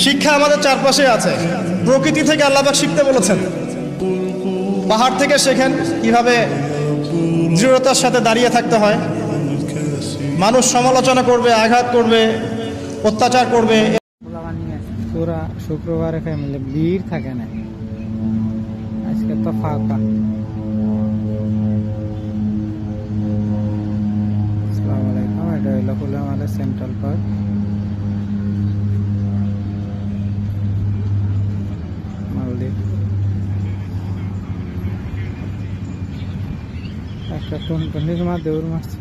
শিক্ষা আমাদের চারপাশে আছে। প্রকৃতি থেকে আল্লাহ পাক শিখতে বলেছেন। পাহাড় থেকে শেখেন কিভাবে দৃঢ়তার সাথে দাঁড়িয়ে থাকতে হয়। মানুষ সমালোচনা করবে, আঘাত করবে, অত্যাচার করবে। পুরা শুক্রবারে ফ্যামিলি ভিড় থাকে না, আজকে তো ফাঁকা। আসসালামু আলাইকুম, এটা হইল আমাদের সেন্ট্রাল পার্ক। মালদ্বীপ একটা টুনটুনির মা দৌড় মারছে।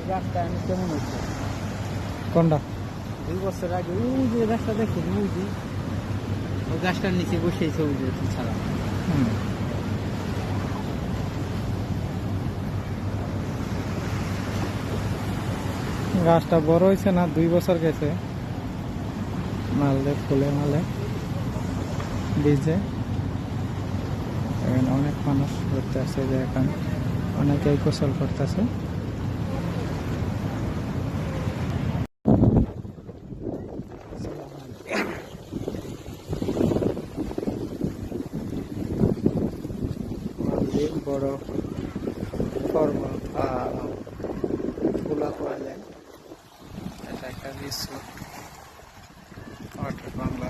গাছটা আমি কেমন হচ্ছে কোনটা 2 বছর আগে ওই যে গাছটা দেখছি, ওই গাছটার নিচে বসেই ছবি তুলছি ছাড়া। গাছটা বড় হয়েছে না, 2 বছর গেছে। মালদে ফুলে মালে বীজে এখন অনেক মানুষ ঘুরতে আসছে, যে এখন অনেকেই গোসল করতেছে। বড় পর্বত আর খোলা পাওয়া যায়। এটা একটা দৃশ্য ওয়াটার বাংলা।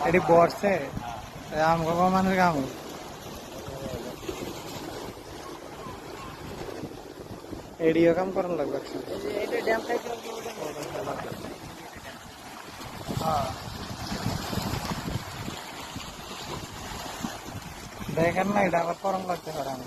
এটি বর্ষে আম খাবো মানুষ কাম এডিও কাম করার লাগবে। দেখেন না, এটা আবার করম লাগতে পারে। আমি